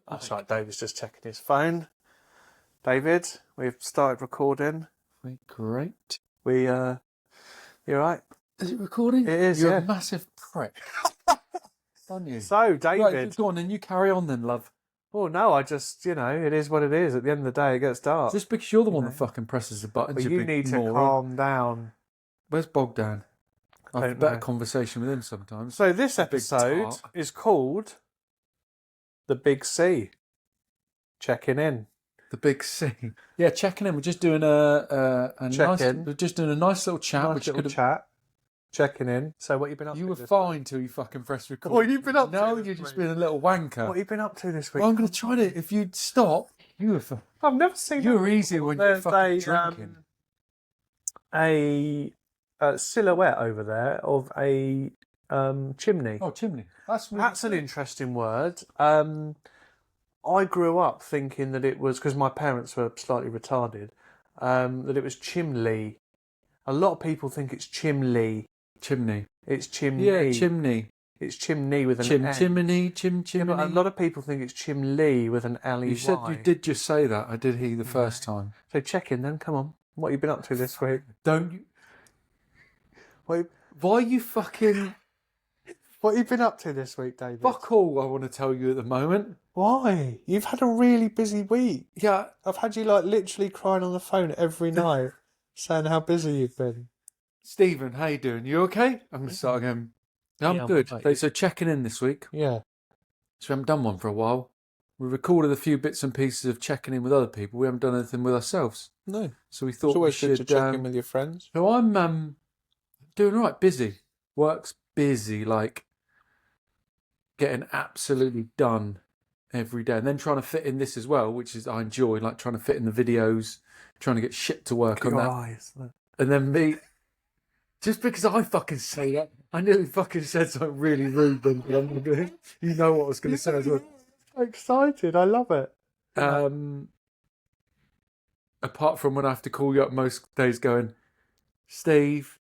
That's right, David's just checking his phone. David, we've started recording. Great. You alright? Is it recording? It is, You're yeah. a massive prick. Aren't you? So, David. Right, go on then, you carry on then, love. Well, no, I just, it is what it is. At the end of the day, it gets dark. Just because you're the one that fucking presses the buttons. But you need to calm down. Where's Bogdan? I've a better conversation with him sometimes. So this episode is called The Big C. Checking in. The Big C. Yeah, checking in. We're just doing a nice. We're just doing a nice little chat. Nice little chat. Checking in. So what you been up to? You were fine till you fucking pressed record. What you been up to? No, you've just been a little wanker. What you been up to this week? Well, I'm going to try to. If you'd stop, you were. I've never seen. You were easier when you're fucking drinking. A silhouette over there of a chimney. Oh, chimney. That's an interesting word. I grew up thinking that it was, because my parents were slightly retarded, that it was chimley. A lot of people think it's chimley. Chimney. It's chimney. Yeah, chimney. It's chimney with an chimney. Yeah, chimney. but a lot of people think it's chimley with an L-E-Y. You said you did just say that. I did hear you the first time. So check in then, come on. What have you been up to this week? Don't you... Why are you fucking... What have you been up to this week, David? Fuck all I want to tell you at the moment. Why? You've had a really busy week. Yeah. I've had you literally crying on the phone every night saying how busy you've been. Stephen, how you doing? You okay? I'm going to start again. I'm good. So checking in this week. Yeah. So we haven't done one for a while. We recorded a few bits and pieces of checking in with other people. We haven't done anything with ourselves. No. So we thought it's always good to check in with your friends. So I'm doing all right, busy. Work's busy, getting absolutely done every day. And then trying to fit in this as well, which is I enjoy, trying to fit in the videos, trying to get shit to work on that. Eyes. And then me, just because I fucking say that, I nearly fucking said something really rude then. You know what I was going to say as well. I'm excited, I love it. Apart from when I have to call you up most days going, Steve,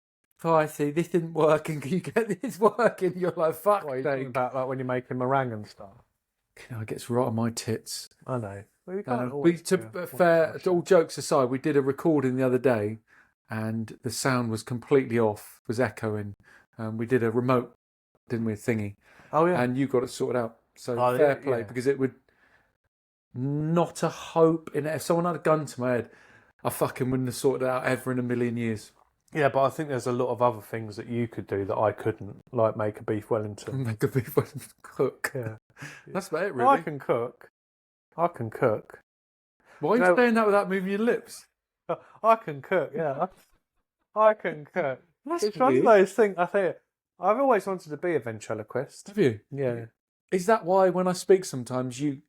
I see this isn't working, can you get this working? You're like, fuck. What are you talking about, when you're making meringue and stuff? It gets right on my tits. I know. All jokes aside, we did a recording the other day and the sound was completely off, was echoing. We did a remote, didn't we, thingy? Oh, yeah. And you got it sorted out. So fair play, because it would not a hope in it. If someone had a gun to my head, I fucking wouldn't have sorted it out ever in a million years. Yeah, but I think there's a lot of other things that you could do that I couldn't, like make a beef Wellington. Make a beef Wellington, cook. Yeah. That's about it, really. Well, I can cook. Why are you saying that without moving your lips? I can cook, yeah. I can cook. It's one of those things, I think, I've always wanted to be a ventriloquist. Have you? Yeah. Is that why when I speak sometimes you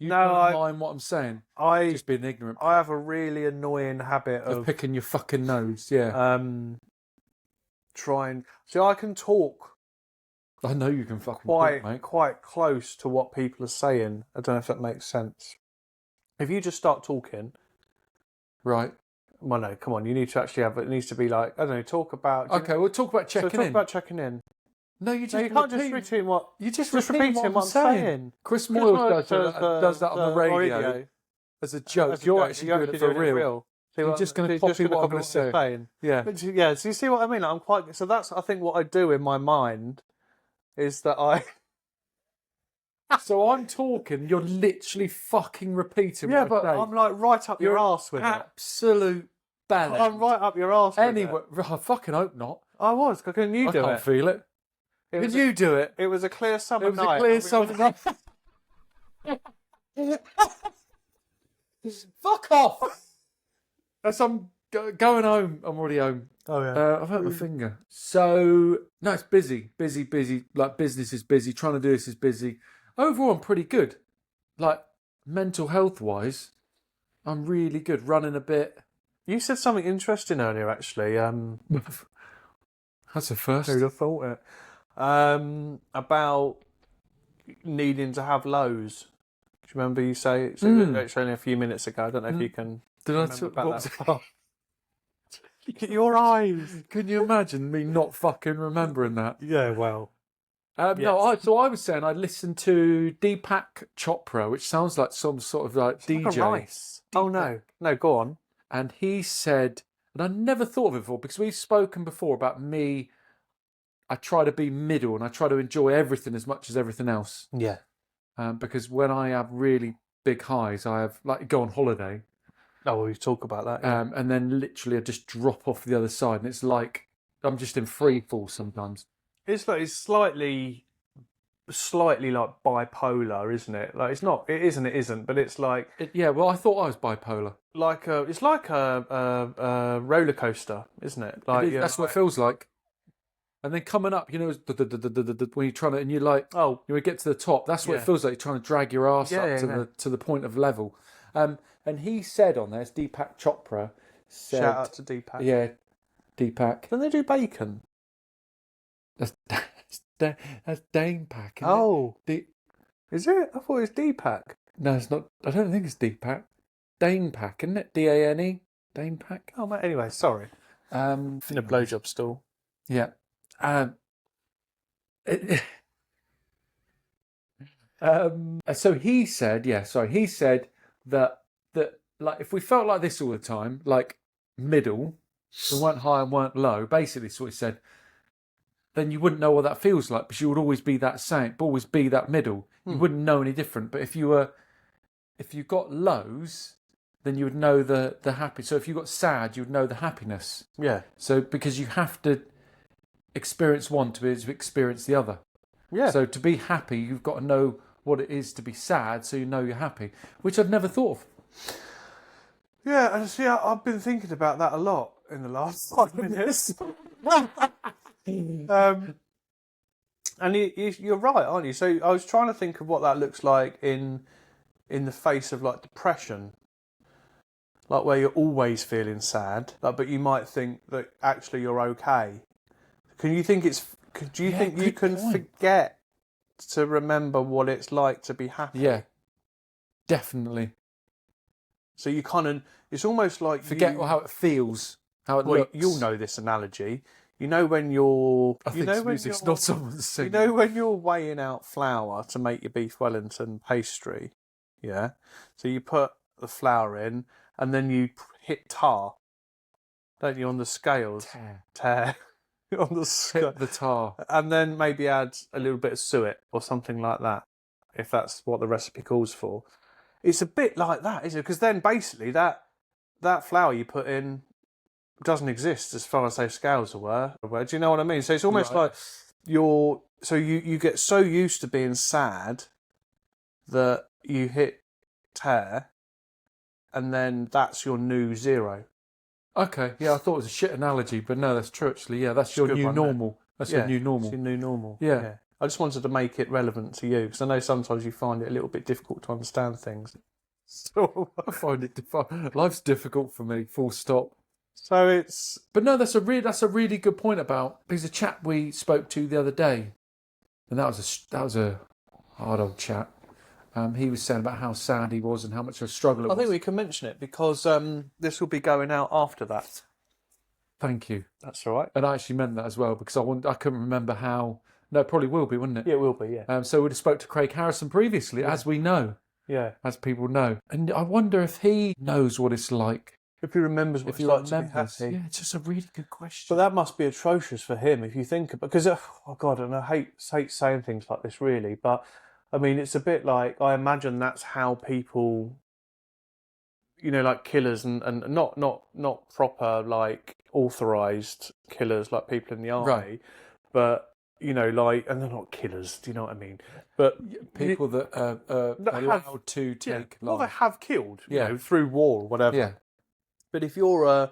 don't mind what I'm saying? Just being ignorant. I have a really annoying habit of picking your fucking nose, yeah. See, I can talk. I know you can fucking talk, mate. Quite close to what people are saying. I don't know if that makes sense. If you just start talking, right? Well, no, come on. You need to actually have. It needs to be like, I don't know. Talk about. Okay, we'll talk about checking in. Talk about checking in. No, you can't just repeat what. You just repeating what I'm saying. Chris Moyle does that on the radio as a joke. You're actually doing it for real. You're just going to copy what I'm going to say. Yeah. Yeah. So you see what I mean? I'm quite. So that's, I think, what I do in my mind is that I. So I'm talking. You're literally fucking repeating. Yeah, what I say. I'm like right up your arse with absolute balance. I'm right up your arse. Anyway, I fucking hope not. I was. Can you do it? I can't feel it. Can you do it? It was a clear summer night. It was a clear summer night. Fuck off! As I'm going home, I'm already home. Oh, yeah. I've hurt my finger. So, no, it's busy. Like, business is busy. Trying to do this is busy. Overall, I'm pretty good. Like, mental health-wise, I'm really good. Running a bit. You said something interesting earlier, actually. That's a first. Who'd have thought it? About needing to have lows. Do you remember you say it's only a few minutes ago? I don't know if you can. Did I talk about that? Look at your eyes. Can you imagine me not fucking remembering that? Yeah, well. No, Yes. so I was saying I listened to Deepak Chopra, which sounds like some sort of like It's like a DJ. rice. Oh Deepak. no, go on. And he said, and I never thought of it before because we've spoken before about me. I try to be middle and I try to enjoy everything as much as everything else. Yeah. Because when I have really big highs, I have like go on holiday, Oh, well, we talk about that. Yeah. and then literally I just drop off the other side, and it's like I'm just in free fall sometimes. It's like it's slightly like bipolar, isn't it? Like it's not. It isn't. It isn't. But it's like Yeah, well, I thought I was bipolar. it's like a roller coaster, isn't it? Like That's what it feels like. And then coming up, when you're trying to, and you're like, Oh, you get to the top. That's what it feels like. You're trying to drag your ass up to the point of level. And he said on there, it's Deepak Chopra. Said, shout out to Deepak. Yeah, Deepak. Don't they do bacon? That's Dane Pack. Oh, is it? I thought it was Deepak. No, it's not. I don't think it's Deepak. Dane Pack, isn't it? Dane. Dane Pack. Oh, mate. Anyway, sorry. In a blowjob stall. Yeah. So he said, he said that like if we felt like this all the time, like middle, we weren't high and weren't low. Basically, that's what he said. Then you wouldn't know what that feels like, because you would always be that same, always be that middle. You wouldn't know any different. But if you got lows, then you would know the happy. So if you got sad, you would know the happiness. Yeah. So because you have to experience one to be able to experience the other. Yeah. So to be happy, you've got to know what it is to be sad, so you know you're happy, which I'd never thought of. Yeah, and see, I've been thinking about that a lot in the last 5 minutes. And you're right, aren't you? So I was trying to think of what that looks like in the face of like depression, like where you're always feeling sad, like, but you might think that actually you're okay. Can you think do you think you can forget to remember what it's like to be happy? Yeah, definitely. So you kind of, it's almost like Forget how it feels, how it looks. You'll know this analogy. You know when you're... I think music's not someone's singing. You know when you're weighing out flour to make your beef Wellington pastry, yeah? So you put the flour in and then you hit tar, don't you, on the scales? Tear. On the scale. Hit the tar. And then maybe add a little bit of suet or something like that, if that's what the recipe calls for. It's a bit like that, isn't it? Because then basically that flour you put in doesn't exist as far as those scales are aware. Do you know what I mean? So it's almost like you get so used to being sad that you hit tear, and then that's your new zero. Okay, yeah, I thought it was a shit analogy, but no, that's true actually. Yeah, that's your new normal. That's your new normal. It's your new normal. Yeah. I just wanted to make it relevant to you, because I know sometimes you find it a little bit difficult to understand things. So I find it life's difficult for me. Full stop. So it's... But no, that's a really good point about, because a chap we spoke to the other day, and that was a hard old chat. He was saying about how sad he was and how much of a struggle it was. I think we can mention it because this will be going out after that. Thank you. That's all right. And I actually meant that as well, because I couldn't remember how. No, it probably will be, wouldn't it? Yeah, it will be. Yeah. So we'd have spoke to Craig Harrison previously, as we know. Yeah. As people know, and I wonder if he knows what it's like. If he remembers what it's like to be happy. Yeah, it's just a really good question. But that must be atrocious for him if you think about, because, oh God, and I hate saying things like this really, but I mean, it's a bit like, I imagine that's how people, like killers and not proper, like, authorised killers like people in the army, but, like, and they're not killers, do you know what I mean? But people that are allowed to take life. Well, they have killed, Yeah. through war or whatever. Yeah. But if you're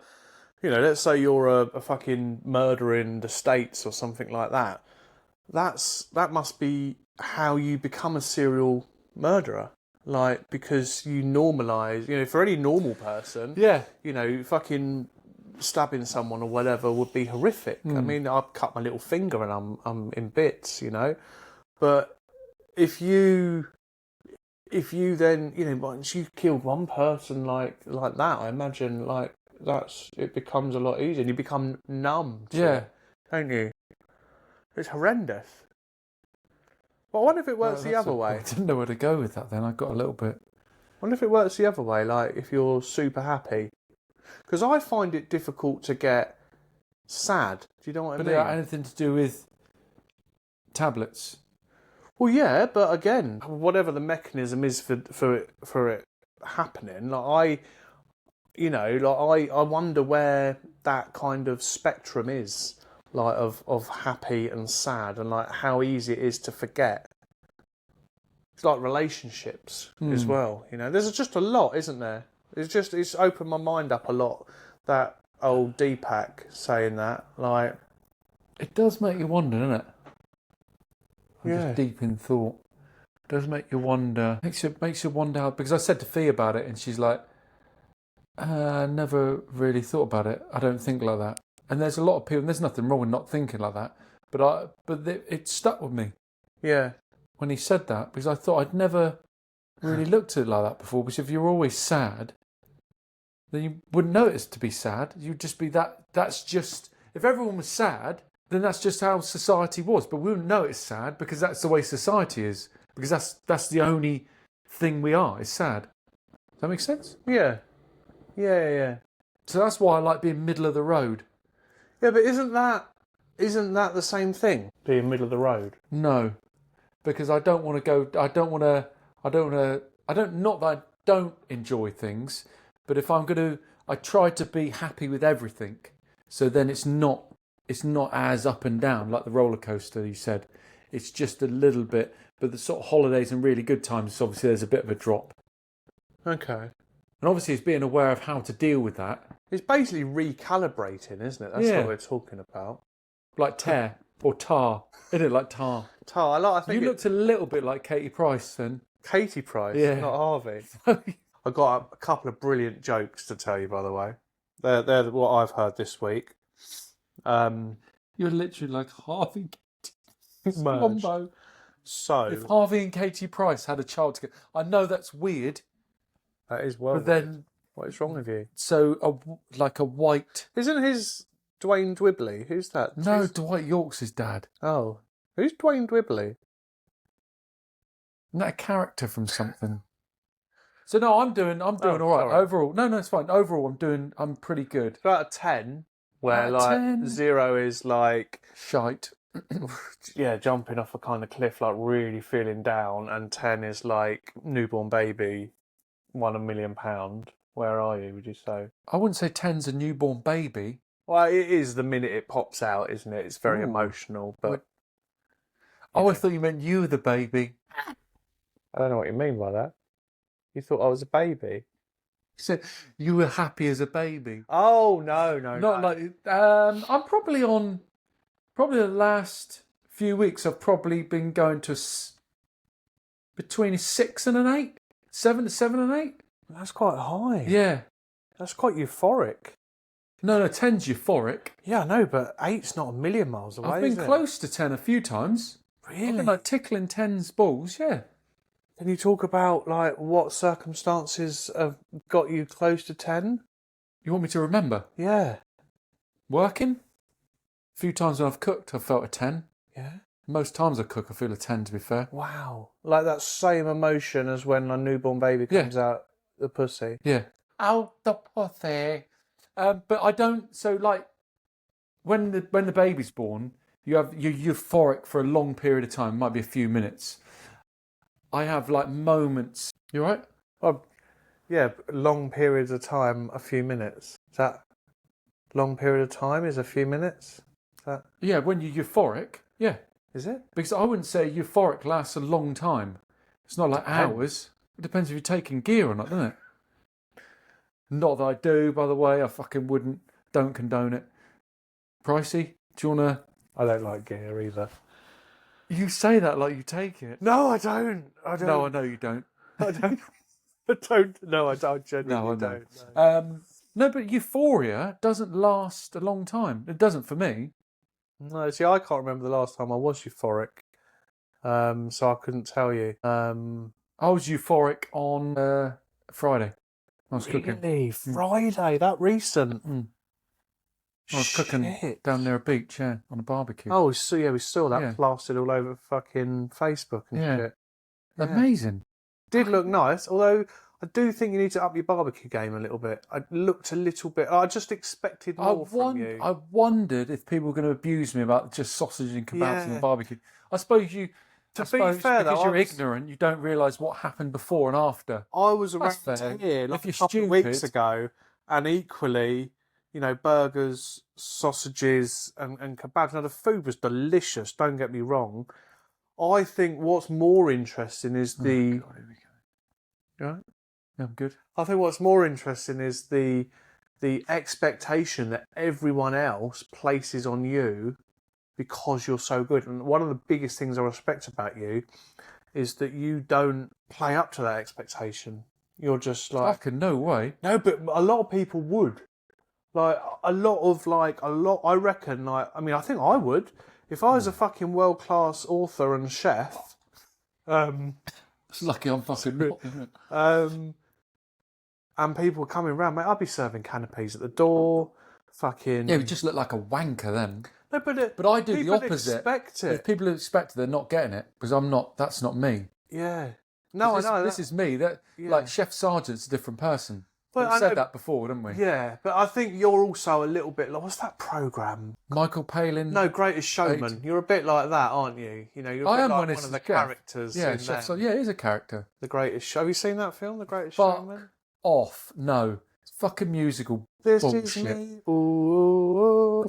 let's say you're a fucking murderer in the States or something like that, that must be how you become a serial murderer. Like, because you normalise, for any normal person, fucking stabbing someone or whatever would be horrific. I mean, I've cut my little finger and I'm in bits, But if you then, once you've killed one person like that, I imagine like it becomes a lot easier and you become numb to it, don't you? It's horrendous. But I wonder if it Well, works the other way. I didn't know where to go with that then. I got a little bit... I wonder if it works the other way, like if you're super happy. Because I find it difficult to get sad. Do you know what I mean? But it had anything to do with tablets? Well, yeah, but again, whatever the mechanism is for it happening, like I wonder where that kind of spectrum is, like of happy and sad, and like how easy it is to forget. It's like relationships as well. There's just a lot, isn't there? It's opened my mind up a lot. That old Deepak saying that, like, it does make you wonder, doesn't it? I'm Yeah. just deep in thought. It does make you wonder. Makes you wonder how, because I said to Fee about it, and she's like, never really thought about it. I don't think like that. And there's a lot of people. And there's nothing wrong with not thinking like that. But it stuck with me Yeah, when he said that, because I thought I'd never really looked at it like that before. Because if you're always sad, then you wouldn't notice to be sad. You'd just be that. That's just, if everyone was sad, then that's just how society was. But we wouldn't know it's sad because that's the way society is. Because that's the only thing we are, is sad. Does that make sense? yeah. So that's why I like being middle of the road. Yeah, but isn't that the same thing? Being middle of the road. No, because I don't want to go. Not that I don't enjoy things, but if I'm going to, I try to be happy with everything. So then it's not as up and down like the roller coaster you said. It's just a little bit. But the sort of holidays and really good times, obviously there's a bit of a drop. Okay. And obviously it's being aware of how to deal with that. It's basically recalibrating, isn't it? That's Yeah. what we're talking about. Like tear or tar. Isn't it like tar? Tar. I think You looked a little bit like Katie Price then. Katie Price, Yeah. not Harvey. I got a couple of brilliant jokes to tell you, by the way. They're what I've heard this week. You're literally like Harvey Merged. Combo. So If Harvey and Katie Price had a child together, I know that's weird, that is well. but then What is wrong with you? like a white. Isn't his Dwayne Dwibley? Who's that? No, Dwight York's his dad. Oh, who's Dwayne Dwibley? Isn't that a character from something? So no, I'm doing all right. sorry. Overall, no, it's fine. Overall, I'm pretty good. It's about a 10, where Out of like 10. 0 is like Shite. yeah, jumping off a kind of cliff, like really feeling down, and 10 is like newborn baby, won £1 million. Where are you? Would you say? I wouldn't say 10's a newborn baby. Well, it is the minute it pops out, isn't it? It's very Ooh. emotional, but Oh, I thought you meant you, the baby. I don't know what you mean by that. You thought I was a baby? You said you were happy as a baby. Oh no. Not like I'm probably the last few weeks. I've probably been going to between a 6 and an 8, 7 to 7 and 8. That's quite high. Yeah. That's quite euphoric. No, 10's euphoric. Yeah, I know, but 8's not a million miles away. I've been is it? close to 10 a few times. I've Really? been like tickling 10's balls. Yeah. Can you talk about like what circumstances have got you close to 10? You want me to remember? Yeah. Working. A few times when I've cooked, I've felt a 10. Yeah. Most times I cook, I feel a 10. To be fair. Wow. Like that same emotion as when a newborn baby comes out the pussy. Yeah. Out the pussy. But I don't. So like, when the baby's born, you're euphoric for a long period of time. Might be a few minutes. I have like moments. You all right? Oh, yeah, long periods of time, a few minutes. Is that long period of time is a few minutes? Is that... Yeah, when you're euphoric. Yeah. Is it? Because I wouldn't say euphoric lasts a long time. It's not like hours. It depends if you're taking gear or not, doesn't it? Not that I do, by the way. I fucking wouldn't. Don't condone it. Pricey? Do you want to... I don't like gear either. You say that like you take it. No, I don't. No, I know you don't. I don't. I don't. No, I don't. Genuinely No, I know. don't. No, but euphoria doesn't last a long time. It doesn't for me. No, see, I can't remember the last time I was euphoric. So I couldn't tell you. I was euphoric on Friday. I was cooking. Really? Friday? That recent? I was cooking Shit. down near a beach, yeah, on a barbecue. Oh, so yeah, we saw that Yeah. plastered all over fucking Facebook and Yeah. shit. Yeah. Amazing. Did look nice, although I do think you need to up your barbecue game a little bit. I looked a little bit. I just expected more from you. I wondered if people were going to abuse me about just sausage and kebabs on the Yeah. barbecue. I suppose To be fair, because though, you're ignorant, you don't realise what happened before and after. I was That's around fair. here If like you're a couple of weeks stupid, ago, and equally, burgers, sausages, and kebabs. Now the food was delicious. Don't get me wrong. I think what's more interesting is oh the. God, here we go. Right? Yeah, I'm good. I think what's more interesting is the expectation that everyone else places on you because you're so good. And one of the biggest things I respect about you is that you don't play up to that expectation. You're just like, Fucking no way. no, but a lot of people would. I reckon, I think I would. If I was a fucking world-class author and chef, It's lucky I'm fucking not. Isn't it? and people were coming around, mate, I'd be serving canapes at the door, fucking... Yeah, we just look like a wanker then. No, but I do the people opposite. expect If it. people expect it, they're not getting it because I'm not. That's not me. Yeah. No, I know. This is me. Yeah. Like Chef Sargent's a different person. But We've I said know- that before, didn't we? Yeah, but I think you're also a little bit like, what's that programme? Michael Palin. No, Greatest Showman. You're a bit like that, aren't you? You're a I bit am like when one it's of the the chef. characters Yeah, in Chef. them. Yeah, he's a character. The Greatest Show. Have you seen that film, The Greatest Fuck Showman? off. No, it's fucking musical This bullshit. is me. Ooh.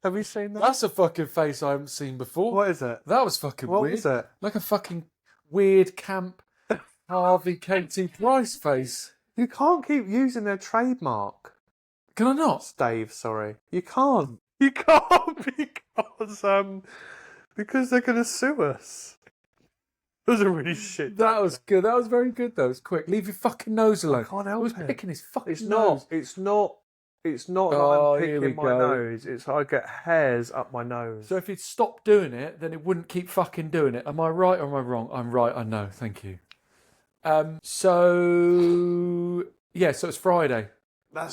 Have you seen that? That's a fucking face I haven't seen before. What is it? That was fucking What weird. is it? Like a fucking weird camp Harvey Katie Price face. You can't keep using their trademark. Can I not? Dave, sorry. You can't. You can't because they're going to sue us. That was a really shit. That was good. That was very good though. It was quick. Leave your fucking nose alone. I can't help I was it. picking his fucking It's nose. not. It's not. It's not Oh, that I'm here we picking my go. nose. It's I get hairs up my nose. So if you'd stopped doing it, then it wouldn't keep fucking doing it. Am I right or am I wrong? I'm right. I know. Thank you. So it's Friday. I'm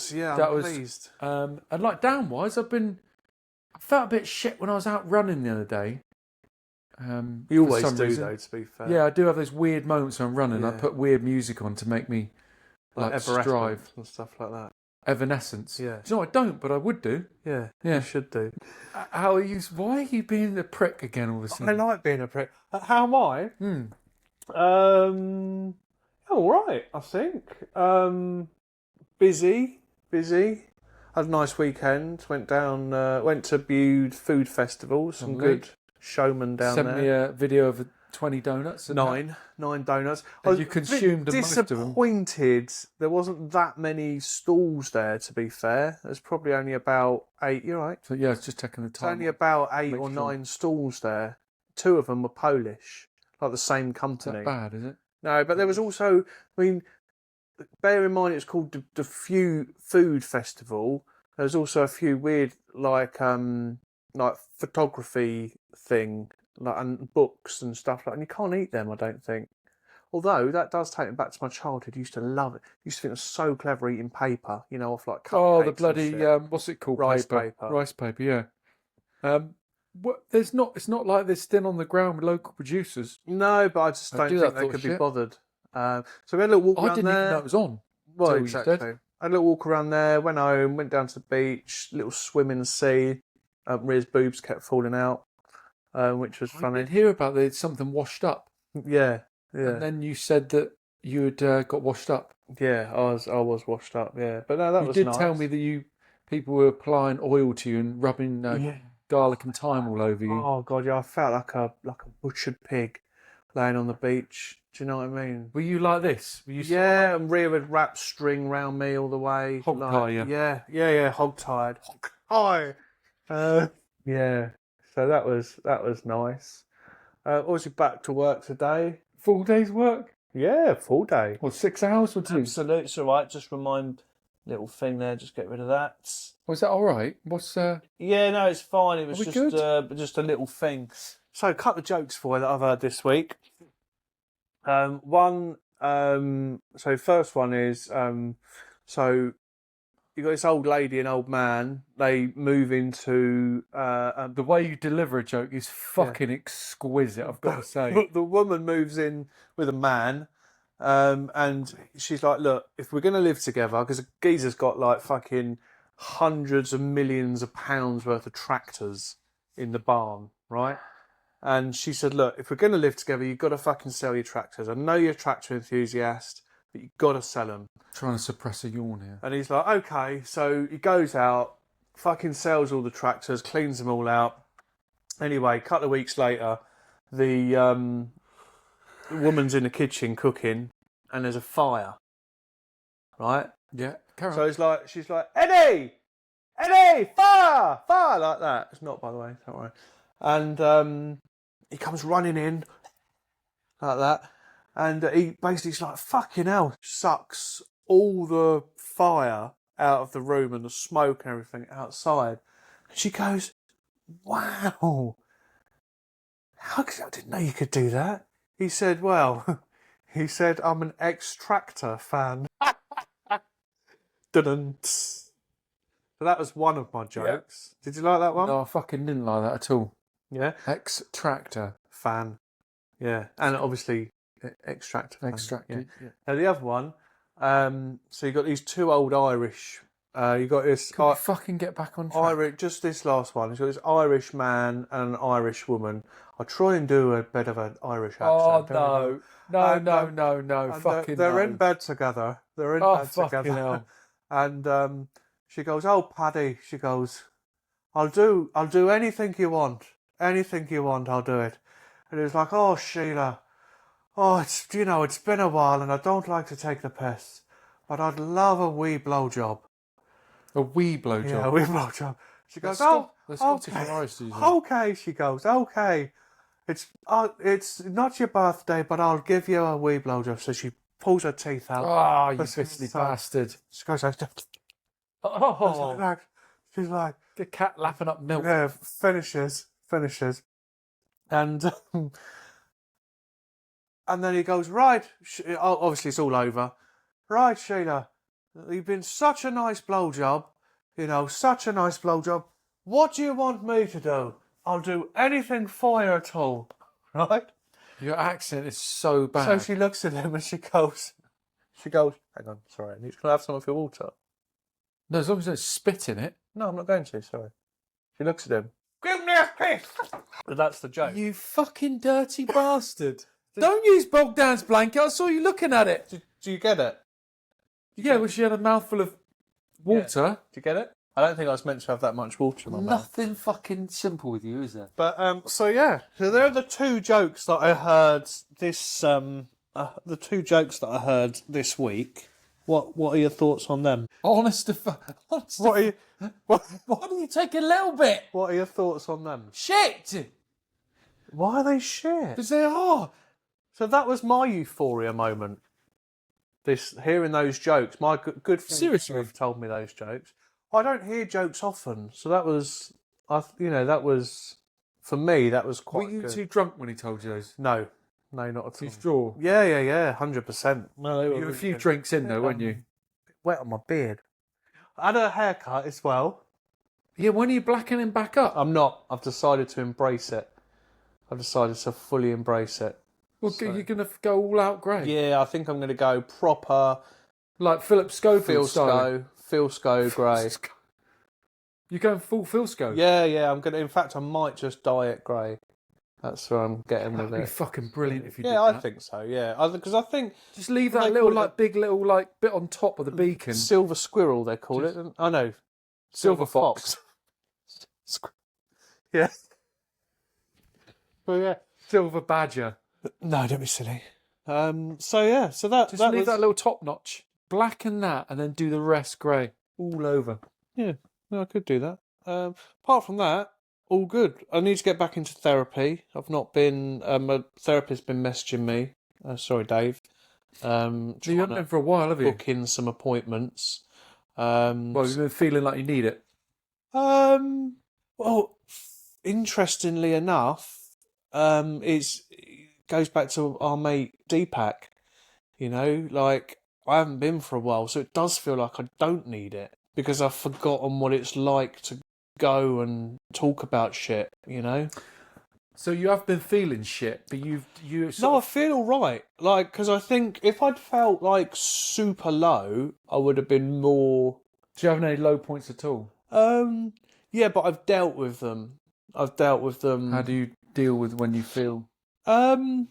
pleased. And like down wise, I felt a bit shit when I was out running the other day. You for always some do reason. though. To be fair. Yeah, I do have those weird moments when I'm running. I Yeah. put weird music on to make me like Everest strive. and stuff like that. Evanescence. Yeah. Do you know I don't, but I would do. Yeah. Yeah. You should do. How are you? Why are you being a prick again all of a I sudden? like being a prick. How am I? All right, I think. Busy. Had a nice weekend. Went to Bude Food Festival. Some Lovely. good showmen down Sent there. me a video of 20 donuts. And Nine donuts. I And was you consumed a bit most of them. disappointed. There wasn't that many stalls there. To be fair, there's probably only about 8. You're right. So yeah, I was just checking the It's time. only about 8 Make or sure. 9 stalls there. 2 of them were Polish, like the same Is company. that bad, is it? No, but there was also, bear in mind it's called the Food Festival. There's also a few weird, like photography thing, and books and stuff and you can't eat them, I don't think. Although that does take me back to my childhood. I used to love it. I used to think it was so clever eating paper, off like cupcakes. Oh, the and bloody shit. what's it called? Rice paper. Rice paper, yeah. It's not like they're still on the ground with local producers. No, but I just I don't do think that they sort could of be shit. bothered. So we had a little walk I around didn't there. even know it was on. Well, till you exactly. said. Had a little walk around there, went home, went down to the beach, little swim in the sea. Ria's boobs kept falling out, which was I funny. did hear about there's something washed up, Yeah. and then you said that you had got washed up. Yeah, I was washed up, yeah. But no, that You was did nice. tell me that people were applying oil to you and rubbing Yeah. garlic and thyme all over you. Oh god, yeah, I felt like a butchered pig laying on the beach. Do you know what I mean? Were you like this? Were you Yeah, and Rhea had wrapped string round me all the way. Hog tie, yeah. Yeah, hog tied. Hog tie. Yeah. So that was nice. Obviously back to work today. full day's work? Yeah, full day. What, 6 hours or 2? Absolutely, it's all right. Just remind little thing there. Just get rid of that. Was that all right? What's Yeah, no, it's fine. It was Are we good? just a little thing. So, a couple of jokes for you that I've heard this week. So first one is, so got this old lady and old man. They move into The way you deliver a joke is fucking exquisite, I've got to say. the woman moves in with a man, and she's like, "Look, if we're gonna live together, because the geezer's got like fucking hundreds of millions of pounds worth of tractors in the barn, right?" And she said, "Look, if we're gonna live together, you've got to fucking sell your tractors. I know you're a tractor enthusiast, but you've got to sell them." Trying to suppress a yawn here. And he's like, "Okay." So he goes out, fucking sells all the tractors, cleans them all out. Anyway, a couple of weeks later, the woman's in the kitchen cooking, and there's a fire, right? Yeah, carry on. So she's like, Eddie, fire, like that. It's not, by the way, don't worry. And he comes running in like that, and he basically's like, fucking hell, sucks all the fire out of the room and the smoke and everything outside. And she goes, wow, I didn't know you could do that. He said, well, I'm an Extractor fan. Dun-dun. So that was one of my jokes. Yeah. Did you like that one? No, I fucking didn't like that at all. Yeah? Extractor. Fan. Yeah. And obviously, Extractor fan. Extractor. Yeah. Now, the other one, so you got these two old Irish. You got this. Can we fucking get back on track? Just this last one. You got this Irish man and an Irish woman. I'll try and do a bit of an Irish accent. Oh, no. Fucking they're no. in bed together. They're in bed together. Hell. And she goes, "Oh, Paddy," she goes, I'll do anything you want. Anything you want, I'll do it." And he was like, "Oh, Sheila, it's been a while and I don't like to take the piss, but I'd love a wee blowjob." A wee blowjob? Yeah, a wee blowjob. She goes, The okay. Scottish and Irish do that. Okay, she goes, okay. It's not your birthday, but I'll give you a wee blowjob. So she pulls her teeth out. Oh, you beastly bastard. She goes, Oh. She's like, the cat lapping up milk. Yeah, finishes. And and then he goes, "Right, obviously it's all over. Right, Sheila, you've been such a nice blowjob, such a nice blowjob. What do you want me to do? I'll do anything for you at all." Right? Your accent is so bad. So she looks at him and she goes, "Hang on, sorry, can I have some of your water?" No, as long as you don't spit in it. "No, I'm not going to, sorry." She looks at him. "Give me a piss!" But that's the joke. You fucking dirty bastard. Don't use Bogdan's blanket. I saw you looking at it. Do you get it? Yeah, well, she had a mouthful of water. Yeah. Do you get it? I don't think I was meant to have that much water in my mouth. Nothing fucking simple with you, is there? But, so there are the two jokes that I heard this week. What are your thoughts on them? Honest to fuck. Why do you take a little bit? What are your thoughts on them? Shit! Why are they shit? Because they are. So that was my euphoria moment. Hearing those jokes. My good friend Seriously? have told me those jokes. I don't hear jokes often, so that was, for me, that was quite Were you good. too drunk when he told you those? No, not at all. Too straw? Yeah, 100%. No, they were You were a really few good. drinks in though, weren't you? Wet on my beard. I had a haircut as well. Yeah, when are you blackening back up? I'm not. I've decided to embrace it. I've decided to fully embrace it. Well, you're going to go all out grey? Yeah, I think I'm going to go proper Like Philip Schofield style? Phil Sco grey. You're going full Phil Sco? Yeah, I'm going to... In fact, I might just dye it grey. That's where I'm getting with That'd be it. fucking brilliant if you did Yeah, that. I think so, yeah. Because I think... Just leave that big little bit on top of the beacon. Silver squirrel, they call it. Oh, no. Silver fox. Yeah. Well, yeah. Silver badger. No, don't be silly. So that Just that leave was that little top notch. Blacken that and then do the rest grey. All over. yeah. No, I could do that. Apart from that, all good. I need to get back into therapy. I've not been. My therapist's been messaging me. Sorry, Dave. You haven't been for a while, have you? Book in some appointments. Well, you've been feeling like you need it. Well, interestingly enough, it goes back to our mate Deepak. Like I haven't been for a while, so it does feel like I don't need it. because I've forgotten what it's like to go and talk about shit, you know? So you have been feeling shit, but you No, sort I of. feel all right. Like, because I think if I'd felt like super low, I would have been more. Do you have any low points at all? Um, yeah, but I've dealt with them. I've dealt with How them. do you deal with when you feel? Um,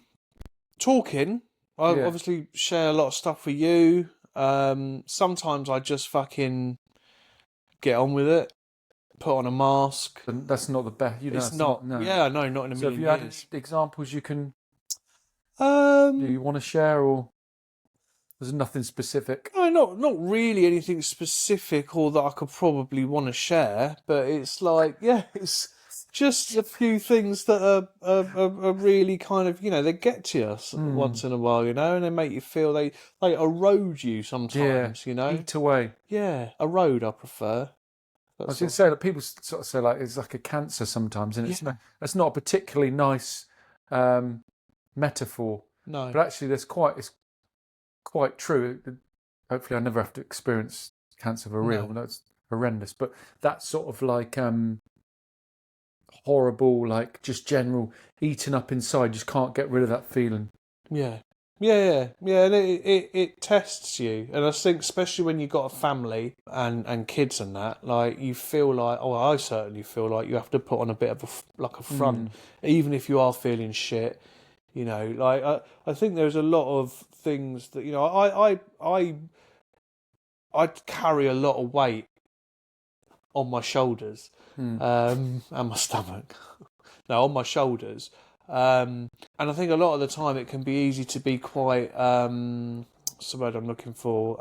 talking. I Yeah, obviously share a lot of stuff with you. Sometimes I just fucking get on with it. Put on a mask. but that's not the best. You know, It's that's not not. no. Yeah, no, not in a So have million you had any years. examples you can do Um, you want to share, or there's nothing specific? no, not really anything specific or that I could probably want to share, but it's like, yeah, it's just a few things that are really kind of, they get to us Hmm. once in a while, and they make you feel they erode you Yeah. sometimes. Eat away. Yeah, erode I prefer. I was That's going to all. say that people sort of say like it's like a cancer sometimes, and it's Yeah, not. That's not a particularly nice metaphor, no, but actually, it's quite true. Hopefully, I never have to experience cancer for real. no. That's horrendous, but that's sort of like horrible, like just general eating up inside. Just can't get rid of that feeling. Yeah. Yeah, and it tests you, and I think especially when you've got a family and kids and that, like you feel like, oh, I certainly feel like you have to put on a bit of like a front, Mm. even if you are feeling shit. Like I think there's a lot of things that I carry a lot of weight on my shoulders, Mm. and my stomach. No, on my shoulders. And I think a lot of the time it can be easy to be quite, what's the word I'm looking for,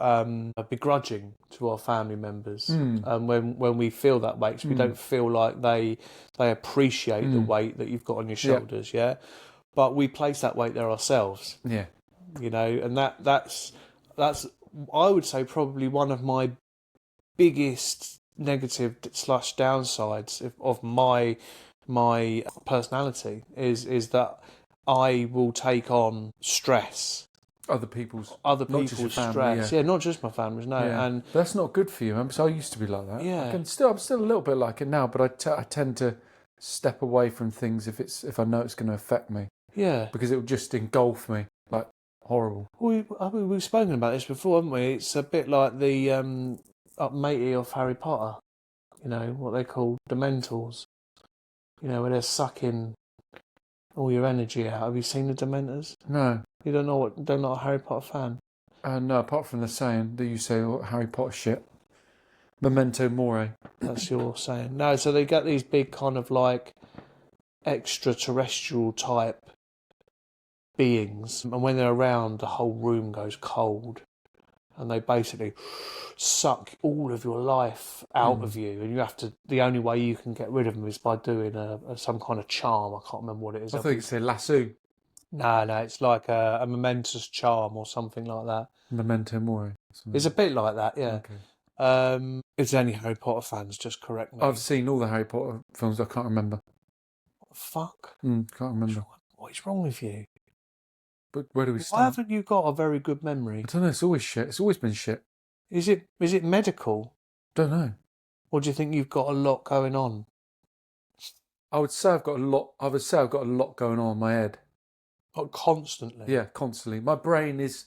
begrudging to our family members. Mm. When we feel that way, 'cause we Mm. don't feel like they appreciate the Mm. weight that you've got on your Yeah. shoulders, yeah. But we place that weight there ourselves, Yeah. and that's I would say probably one of my biggest negative slash downsides of my personality is that I will take on stress, Other people's, other not just your people's family. Yeah. stress. Yeah, not just my family's, no. Yeah, And but that's not good for you, man. Because I used to be like that. yeah, I'm still a little bit like it now, but I tend to step away from things if I know it's going to affect me yeah. because it will just engulf me like horrible. We've spoken about this before, haven't we? It's a bit like the matey of Harry Potter. What they call Dementors. Where they're sucking all your energy out. Have you seen the Dementors? No, You don't know what? They're not a Harry Potter fan. no. Apart from the saying that you say Harry Potter shit, memento mori. That's your saying. No, so they get these big kind of like extraterrestrial type beings, and when they're around, the whole room goes cold, and they basically suck all of your life out of you, and you have to. The only way you can get rid of them is by doing some kind of charm. I can't remember what it is. I think it's a lasso. No, it's like a momentous charm or something like that. Memento mori. It's a bit like that, yeah. Okay. If there's any Harry Potter fans, just correct me. I've seen all the Harry Potter films. I can't remember. What the fuck? Can't remember. What is wrong with you? But where do we Why start? haven't you got a very good memory? I don't know. It's always shit. It's always been shit. Is it medical? Don't know. Or do you think you've got a lot going on? I would say I've got a lot. I would say I've got a lot going on in my head. Like constantly? Yeah, constantly. My brain is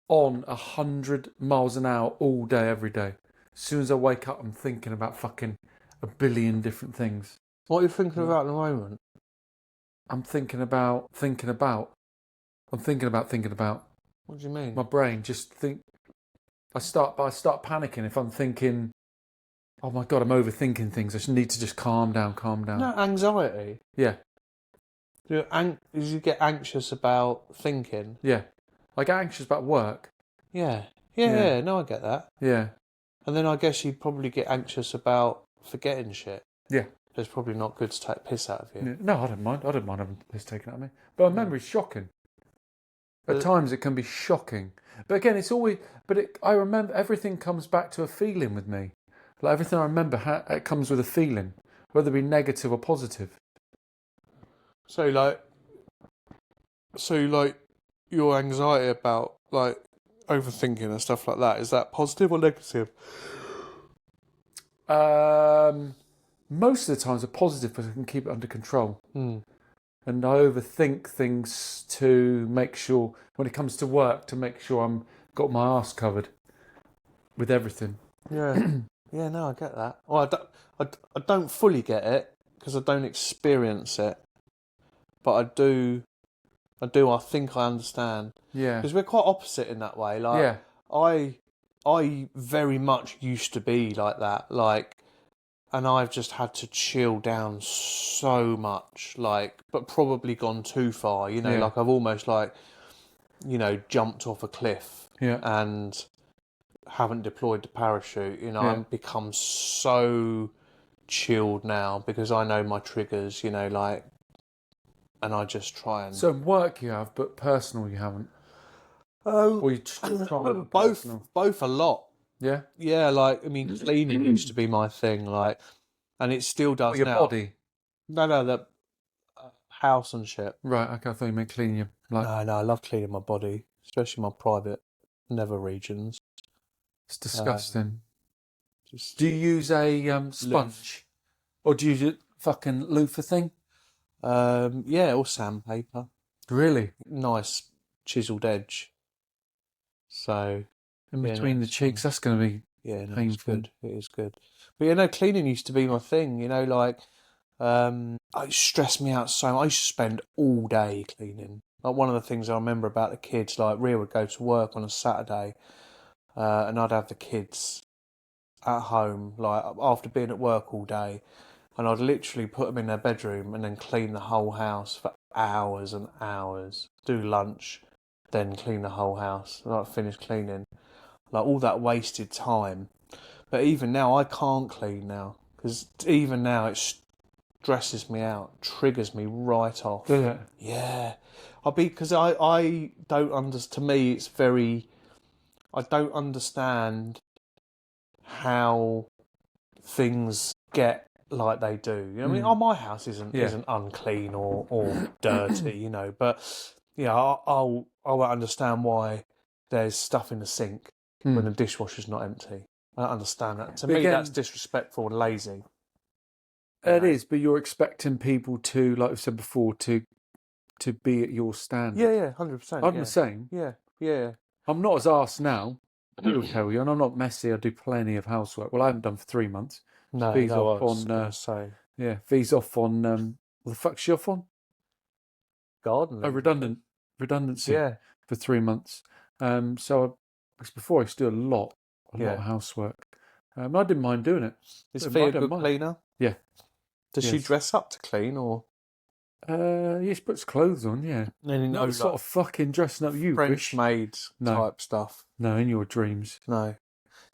on 100 miles an hour all day, every day. As soon as I wake up, I'm thinking about fucking a billion different things. What are you thinking about at the moment? I'm thinking about thinking about. I'm thinking about thinking about. What do you mean? My brain just think. I start panicking if I'm thinking. Oh my god, I'm overthinking things. I just need to just calm down, calm down. No, anxiety. Yeah, You get anxious about thinking. yeah. I get anxious about work. Yeah. Yeah. Yeah, no, I get that. Yeah, And then I guess you probably get anxious about forgetting shit. yeah. It's probably not good to take piss out of you. Yeah. No, I don't mind. I don't mind having this taken out of me. But my memory's shocking. At But- times it can be shocking. But again, it's always. I remember everything comes back to a feeling with me. Like everything I remember, it comes with a feeling, whether it be negative or positive. So like your anxiety about like overthinking and stuff like that, is that positive or negative? Most of the times are positive because I can keep it under control. Hmm. And I overthink things to make sure, when it comes to work, to make sure I'm got my arse covered with everything. Yeah. Yeah, no, I get that. Well, I don't fully get it because I don't experience it, but I think I understand. Yeah. Because we're quite opposite in that way. Like, Yeah. I very much used to be like that. Like, and I've just had to chill down so much. Like, but probably gone too far. You know, Yeah. like I've almost like, jumped off a cliff Yeah. and haven't deployed the parachute. You know, Yeah. I've become so chilled now because I know my triggers. Like, and I just try and So work you have, but personal you haven't. Or you try with personal. both a lot. Yeah. Yeah, like I mean, cleaning used to be my thing, like, and it still Or does your now. body. No, the house and shit. Right. Okay. I thought you meant cleaning your No, I love cleaning my body, especially my private nether regions. It's disgusting. Just Do you use a sponge, or do you use a fucking loofah thing? yeah, or sandpaper, Really? nice chiseled edge. So In yeah, between no, the it's cheeks, fine. that's going to be Yeah, no, it's painful. good. It is good. But cleaning used to be my thing. Like it stressed me out so much. I used to spend all day cleaning. Like one of the things I remember about the kids, like Rhea would go to work on a Saturday, and I'd have the kids at home, like after being at work all day, and I'd literally put them in their bedroom and then clean the whole house for hours and hours. Do lunch, then clean the whole house. Like finish cleaning, like all that wasted time. But even now, I can't clean now because even now it stresses me out, triggers me right off. Does it? Yeah, because I don't understand. To me, it's very. I don't understand how things get like they do. I mean, my house isn't unclean or dirty, but I won't understand why there's stuff in the sink when the dishwasher's not empty. I don't understand that. To But me, again, that's disrespectful and lazy. it is, but you're expecting people to, like we said before, to be at your standard. Yeah, 100%. I'm the same. Yeah. I'm not as arsed now, I will tell you, and I'm not messy. I do plenty of housework. Well, I haven't done for 3 months. No, V's I off was on. gonna say V's off on. What the fuck's she off on? garden A leave. redundancy Yeah. for 3 months. Because before I used to do a lot of housework. I didn't mind doing it. Is I Fee a don't good mind. cleaner? Yeah. Does she Yes. dress up to clean or? Yeah, she puts clothes on. Yeah. Any Not the sort of fucking dressing up you, French Bish. maid No. type stuff? No, in your dreams. No.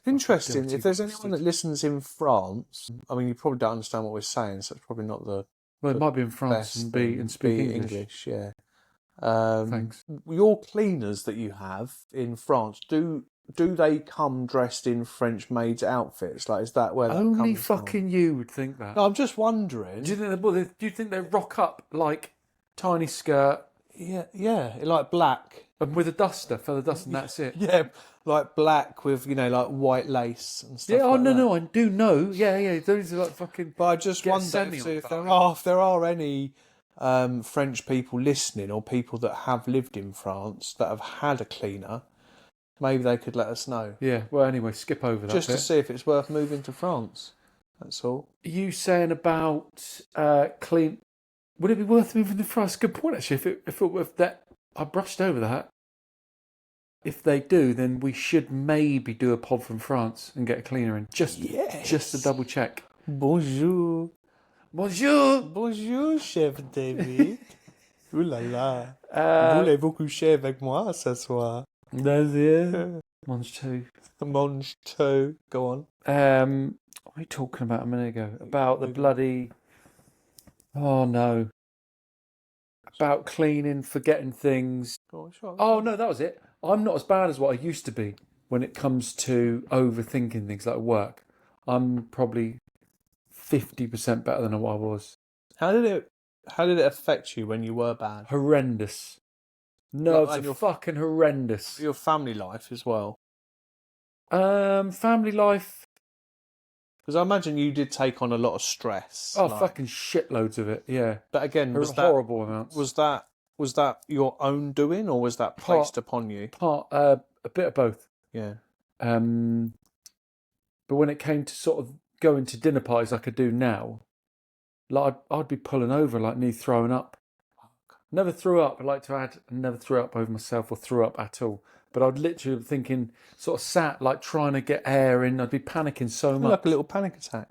Interesting. dirty If there's anyone bastard. that listens in France, I mean, you probably don't understand what we're saying, so it's probably not the Well, it might be in France best and thing. and speak Be English. Yeah. Thanks. Your cleaners that you have in France, do they come dressed in French maids' outfits? Like, is that where that Only comes from? fucking you would think that. No, I'm just wondering. Do you think they rock up like tiny skirt Yeah, like black. and with a duster, feather dust, and that's it? Yeah, like black with like white lace and stuff. Yeah. Oh like that. no, I do know. Yeah. Those are like fucking. But I just Get wonder semi if, on if that. there are any French people listening or people that have lived in France that have had a cleaner. Maybe they could let us know. Yeah. Well, anyway, skip over that Just to bit. see if it's worth moving to France. That's all. You saying about clean? Would it be worth moving to France? Good point, actually. If that, I brushed over that. If they do, then we should maybe do a pod from France and get a cleaner in, just to double check. Bonjour. Bonjour, chef David. Ouh là là. Voulez-vous coucher avec moi ce soir? That's it. Mange two. Mange two. Go on. What were you talking about a minute ago? About the bloody. Oh no. About cleaning, forgetting things. Go on, sure. Oh no, that was it. I'm not as bad as what I used to be when it comes to overthinking things like work. I'm probably 50% better than what I was. How did it affect you when you were bad? Horrendous. Nerves and are fucking horrendous. your family life as well? Family life. Because I imagine you did take on a lot of stress. Oh, fucking shitloads of it. Yeah. But again, Horrible amounts. Was that your own doing, or was that placed upon you? A bit of both. Yeah. But when it came to sort of going to dinner parties like I do now, like I'd be pulling over, like near throwing up. Never threw up. I like to add, never threw up over myself or threw up at all. But I'd literally be thinking, sort of sat like trying to get air in. I'd be panicking so much. Like a little panic attack.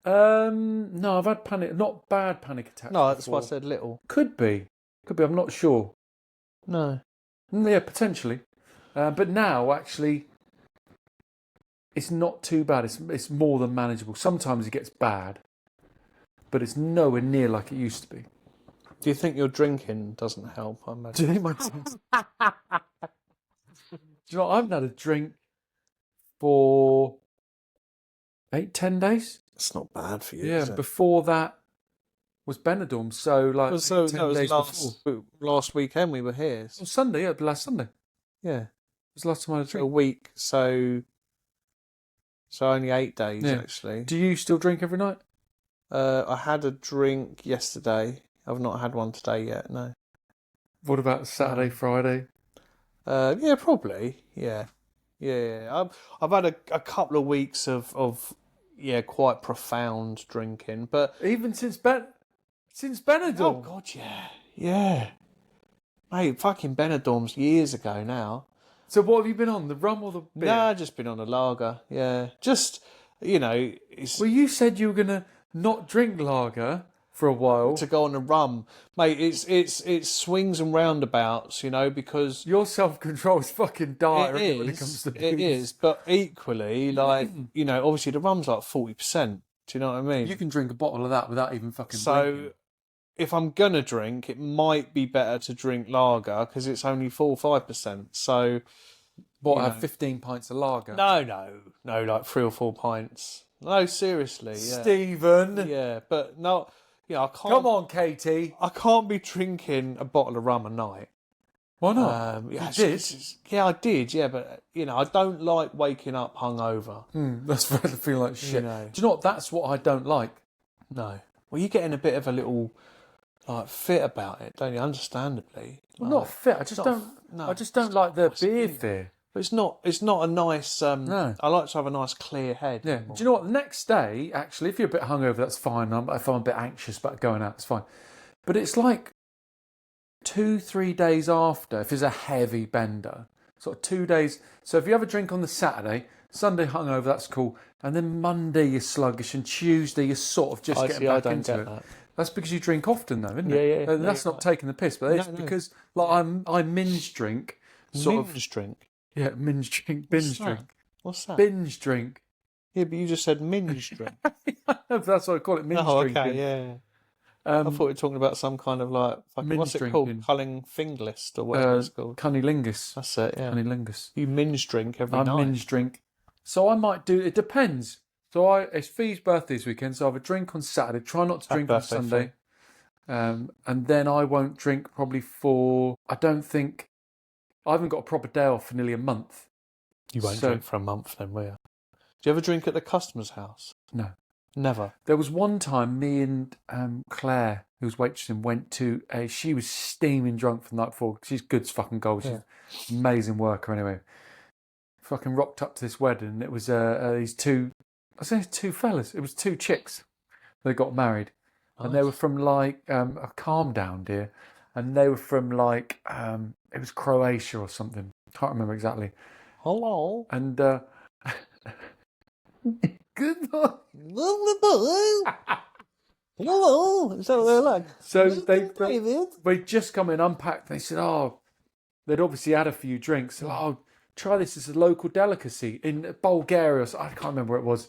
No, I've had panic, not bad panic attacks. No, that's before. why I said little. Could be. I'm not sure. No. Yeah, potentially. But now, actually, it's not too bad. It's more than manageable. Sometimes it gets bad, but it's nowhere near like it used to be. Do you think your drinking doesn't help? I imagine. Do you think Do you know, I haven't had a drink for 8-10 days. It's not bad for you. Yeah, is it? before that was Benidorm. So like So 10 no, it days was before. last weekend we were here. On Sunday, yeah, last Sunday. Yeah, It was the last time I had a a drink. week. So only 8 days Yeah. actually. Do you still drink every night? I had a drink yesterday. I've not had one today yet. No. What about Saturday, Friday? Yeah, probably. Yeah. I've had a couple of weeks of quite profound drinking, but Even since Benidorm. oh god, yeah, mate, fucking Benidorm's years ago now. So what have you been on? The rum or the beer? Nah, I've just been on a lager. Yeah, just it's Well, you said you were gonna not drink lager for a while. to go on a rum, mate. It's swings and roundabouts, because Your self-control is fucking dire it when it comes to is, booze. it is, but equally, like obviously the rum's like 40%. Do you know what I mean? You can drink a bottle of that without even fucking So drinking. if I'm gonna drink, it might be better to drink lager because it's only 4-5%. So What, have 15 pints of lager? no, like 3 or 4 pints. No, seriously, yeah, Stephen! yeah, but no, I can't. Come on, Katie! I can't be drinking a bottle of rum a night. Why not? Yeah, You did? yeah, I did. Yeah, but I don't like waking up hungover. That's very feel like shit. You know. Do you know what? That's what I don't like. No. Well, you're getting a bit of a little like fit about it, don't you? Understandably. Well, not fit. I just don't. no, I just don't like the it's beer not- fear. But it's not a nice. No. I like to have a nice clear head. Yeah. Do you know what? The next day, actually, if you're a bit hungover, that's fine. If I'm a bit anxious about going out, it's fine. But it's like 2-3 days after, if it's a heavy bender, sort of 2 days. So if you have a drink on the Saturday, Sunday hungover, that's cool. And then Monday you're sluggish, and Tuesday you're sort of just getting I back don't into get it. that. That's because you drink often, though, isn't Yeah, it? yeah. And that's No, not taking the piss, but it's No. because like I minge drink, sort of. Minge drink. Yeah, minge drink, binge What's that? drink, What's that? binge drink. Yeah, but you just said minge drink. That's what I call it, minge Oh, drinking. okay, yeah. I thought you were talking about some kind of like fucking, minge what's it drinking. called? Culling finglist or whatever it's called. Cunnilingus. That's it. Yeah. Cunnilingus. You minge drink every I night. minge drink. So I might do. It depends. So it's Fee's birthday this weekend, so I have a drink on Saturday. Try not to Happy drink on birthday, Sunday. And then I won't drink probably for. I don't think. I haven't got a proper day off for nearly a month. You won't So- drink for a month then, will you? Do you ever drink at the customer's house? No. Never. There was one time me and Claire, who was waitressing, went to she was steaming drunk from the night before. She's good as fucking gold. She's an amazing worker anyway. Fucking rocked up to this wedding, and it was these two, I say two fellas. It was two chicks. They got married. And they were from like calm down, dear. And they were from like it was Croatia or something. Can't remember exactly. Hello. And good morning. Hello. Is that what they're like? So David. they'd just come in, unpacked. They said, "Oh, they'd obviously had a few drinks. So, oh, try this. It's a local delicacy in Bulgaria. So I can't remember where it was.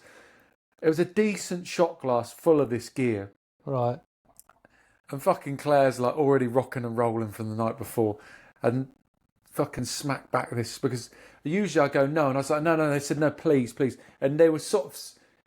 It was a decent shot glass full of this gear." Right. And fucking Claire's like already rocking and rolling from the night before, and fucking smack back this because usually I go no, and I was like no. They said no, please, and they were sort of,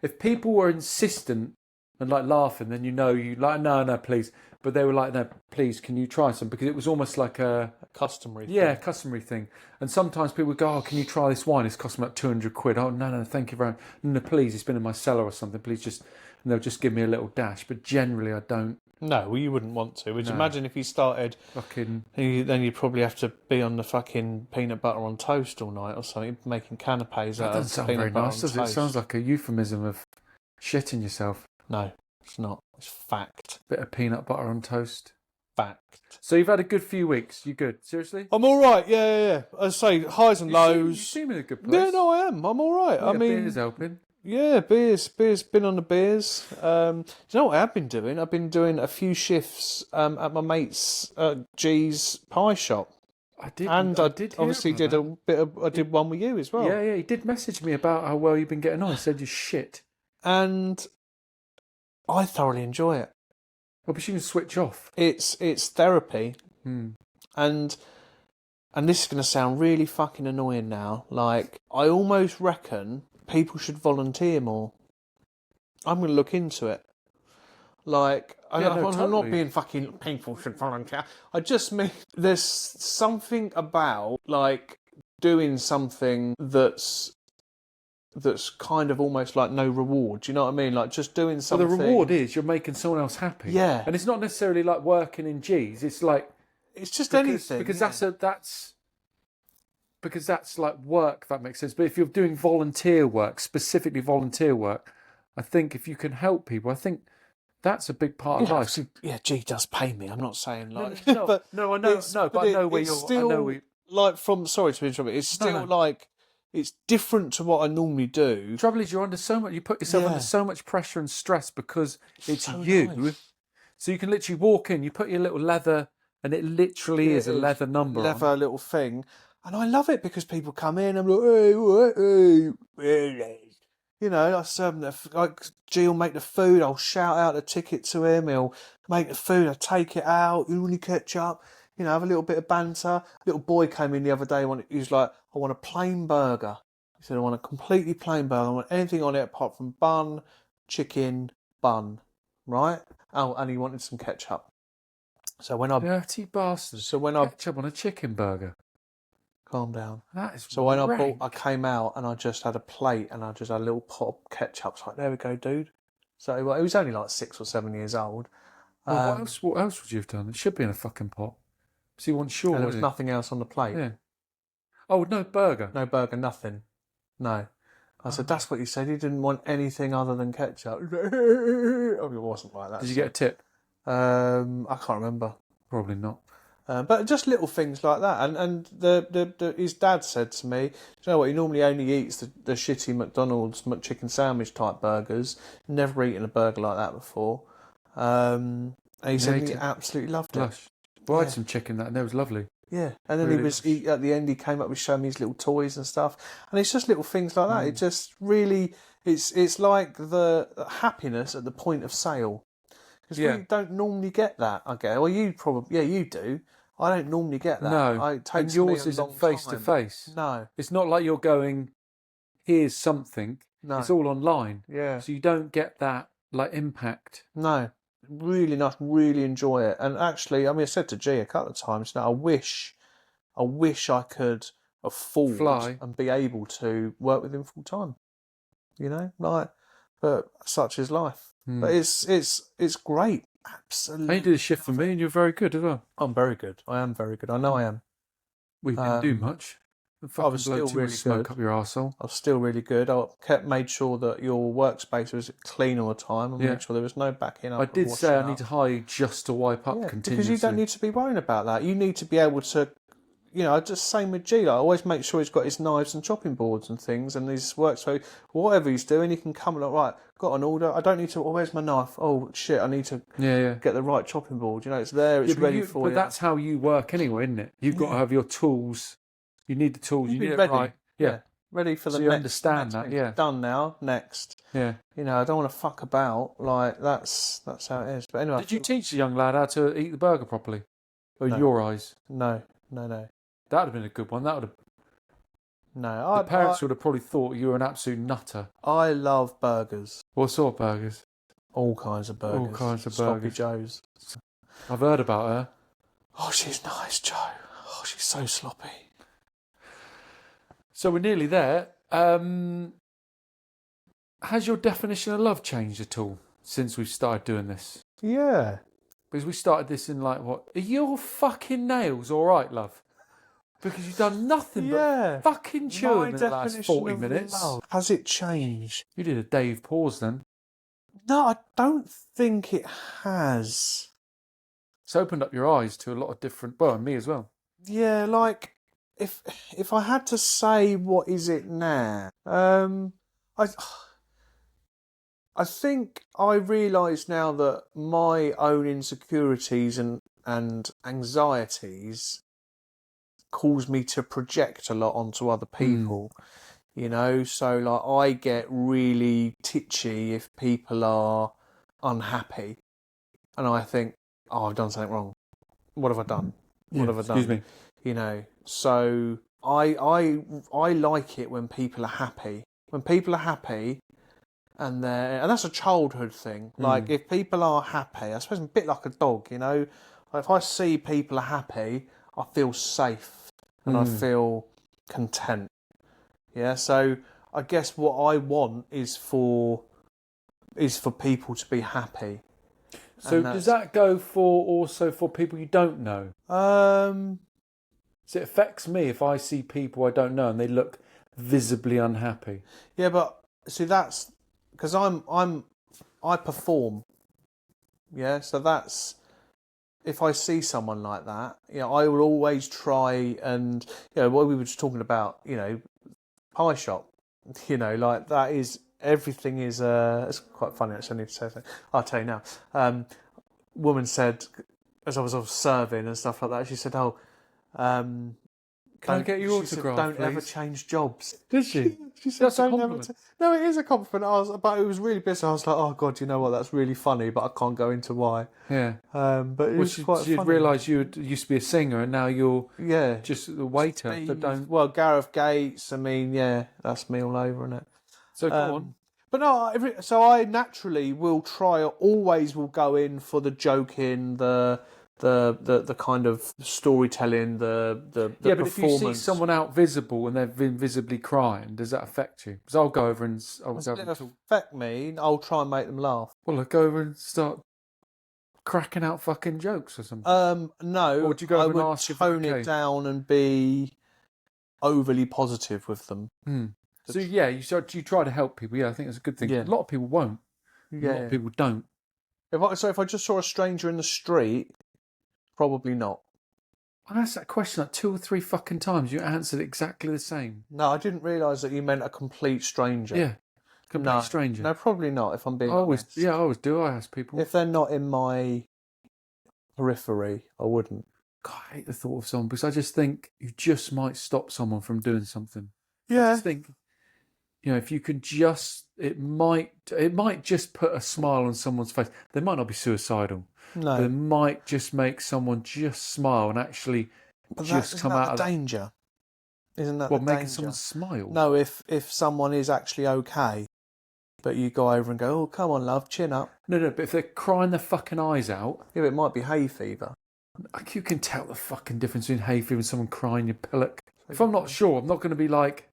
if people were insistent and like laughing, then you like no, please. But they were like, no, please, can you try some? Because it was almost like a Customary. customary thing. And sometimes people would go, oh, can you try this wine? It's costing about 200 quid. Oh, no, thank you very much. No, please, it's been in my cellar or something. Please just, and they'll just give me a little dash. But generally, I don't. No, well, you wouldn't want to. Would you No. imagine if you started, Fucking. then you'd probably have to be on the fucking peanut butter on toast all night or something, making canapes That out doesn't of sound peanut very butter nice, on does it? It toast. sounds like a euphemism of shitting yourself. No, it's not. It's fact. Bit of peanut butter on toast. Fact. So you've had a good few weeks. You good? Seriously? I'm all right. Yeah. I say highs and lows. You seem in a good place. Yeah, no, I am. I'm all right. Yeah, I mean, beer's helping. yeah, beers been on the beers. Do you know what I've been doing? I've been doing a few shifts at my mate's G's pie shop, I did. and I did. obviously did a bit of. I did one with you as well. Yeah. He did message me about how well you've been getting on. He said you're shit. And I thoroughly enjoy it. Well, but you can switch off. It's therapy, Hmm. and this is going to sound really fucking annoying now. Like, I almost reckon people should volunteer more. I'm going to look into it. Like, I'm not totally. being fucking people should volunteer. I just mean there's something about, like, doing something that's kind of almost like no reward. Do you know what I mean? Like, just doing Well, something. the reward is you're making someone else happy. Yeah. And it's not necessarily like working in G's. It's like It's just because, anything. because yeah. that's like work. If that makes sense. But if you're doing volunteer work, specifically volunteer work, I think if you can help people, I think that's a big part of life. Obviously, yeah, G does pay me. I'm not saying like, No, but no, I know, but I know where it's you're. still I know where. like from. Sorry to interrupt. It's still No. like it's different to what I normally do. The trouble is, you're under so much. You put yourself Yeah. under so much pressure and stress because it's so you. nice. So you can literally walk in. You put your little leather, and it literally is a leather number. leather little thing, and I love it because people come in and I'm like, hey. You know, I serve them. Like G will make the food. I'll shout out the ticket to him. He'll make the food. I take it out. You want any ketchup? You know, have a little bit of banter. Little boy came in the other day. He was like, I want a plain burger. He said, I want a completely plain burger. I want anything on it apart from bun, chicken, bun. Right? Oh, and he wanted some ketchup. So when I Dirty bastard. so when Ketchup on a chicken burger. calm down. That is So when rank. I came out and I just had a plate and I just had a little pot of ketchup. It's like, there we go, dude. So well, he was only like 6 or 7 years old. Well, what else would you have done? It should be in a fucking pot. So you want sure. And there was nothing else on the plate. Yeah. Oh, no burger. No burger, nothing. No. I said, that's what you said. You didn't want anything other than ketchup. Oh, it wasn't like that. Did you get a tip? I can't remember. Probably not. But just little things like that. And his dad said to me, do you know what, he normally only eats the shitty McDonald's chicken sandwich type burgers. Never eaten a burger like that before. And he said he absolutely loved it. Lush. Well, I had some chicken and that was lovely. Yeah, and then Really at the end he came up with showing me his little toys and stuff, and it's just little things like that. It just really, it's like the happiness at the point of sale, because we don't normally get that. I guess. Well, you probably, you do. I don't normally get that. No, it takes and me yours a isn't long face to time. face. No, It's not like you're going, here's something. no, It's all online. yeah, So you don't get that like impact. no. Really nice, really enjoy it. And actually, I mean, I said to G a couple of times now, I wish I could afford Fly. and be able to work with him full time. You know, like, but such is life. But it's great. Absolutely. And you did a shift for me and you're very good as well. I'm very good. I am very good. I know I am. We didn't do much. I was still really smoke good. up your arsehole. I was still really good. I made sure that your workspace was clean all the time and made sure there was no backing up. I did say I need to hire just to wipe up continuously. Because you don't need to be worrying about that. You need to be able to, you know, just same with G. Like, I always make sure he's got his knives and chopping boards and things and his workspace. Whatever he's doing, he can come and right, got an order. I don't need to, where's my knife? Oh, shit, I need to get the right chopping board. You know, it's there, it's ready for you. But that's how you work anyway, isn't it? You've got to have your tools. You need the tools. You need it ready. right. Yeah. Ready for the so you next, understand that, thing. Done now, next. Yeah. You know, I don't want to fuck about. Like, that's how it is. But anyway. Did you teach the young lad how to eat the burger properly? Or in your eyes? No. That would have been a good one. That would have. No. The parents would have probably thought you were an absolute nutter. I love burgers. What sort of burgers? All kinds of burgers. All kinds of Sloppy burgers. Joes. I've heard about her. Oh, she's nice, Joe. Oh, she's so sloppy. So we're nearly there. Has your definition of love changed at all since we've started doing this? Yeah. Because we started this in like, what? Are your fucking nails all right, love? Because you've done nothing but fucking chew them in the last 40 minutes. Love. Has it changed? You did a Dave pause then. No, I don't think it has. It's opened up your eyes to a lot of different, well, and me as well. Yeah, like if I had to say what is it now, I think I realise now that my own insecurities and anxieties cause me to project a lot onto other people. You know, so like I get really titchy if people are unhappy, and I think, oh, I've done something wrong. What have I done? What have I done? Excuse me. You know, so I like it when people are happy. When people are happy, and that's a childhood thing. Like if people are happy, I suppose I'm a bit like a dog. You know, like if I see people are happy, I feel safe and I feel content. Yeah, so I guess what I want is for people to be happy. So does that go for also for people you don't know? So it affects me if I see people I don't know and they look visibly unhappy. Yeah, but see that's because I perform. Yeah, so that's if I see someone like that, you know, I will always try and what we were just talking about, pie shop, like that is everything is it's quite funny actually. I need to say something. I'll tell you now. Woman said as I was serving and stuff like that, she said, "Oh, can I get your autograph, don't please? ever change jobs." Did she? She said, That's a "Don't ever." compliment. No, it is a compliment. But it was really busy. I was like, "Oh God, you know what? That's really funny," but I can't go into why. Yeah. But it was quite you'd funny. realise you used to be a singer and now you're Yeah, just the waiter. But don't. Well, Gareth Gates. I mean, yeah, that's me all over, isn't it? So go on. But no, so I naturally will always will go in for the joking, the kind of storytelling, the Yeah, but performance. if you see someone out visible and they're visibly crying, does that affect you? Because I'll go over and Does it affect me? I'll try and make them laugh. Well, I'll go over and start cracking out fucking jokes or something. No. Or would you go over I and would ask if tone they're it okay? down and be overly positive with them. So yeah, you try to help people. Yeah, I think that's a good thing. Yeah. A lot of people won't. Yeah. A lot of people don't. If I just saw a stranger in the street, probably not. I asked that question like 2 or 3 fucking times. You answered exactly the same. No, I didn't realise that you meant a complete stranger. Yeah, complete stranger. No, probably not. If I'm being honest. I always do. I ask people if they're not in my periphery, I wouldn't. God, I hate the thought of someone because I just think you just might stop someone from doing something. Yeah. I just think, if you could it might just put a smile on someone's face. They might not be suicidal. No. But it might just make someone just smile and actually come out of danger. Isn't that making someone smile? No, if someone is actually okay, but you go over and go, "Oh, come on, love, chin up." No, but if they're crying their fucking eyes out, it might be hay fever. You can tell the fucking difference between hay fever and someone crying your pillock. If I'm not sure, I'm not going to be like,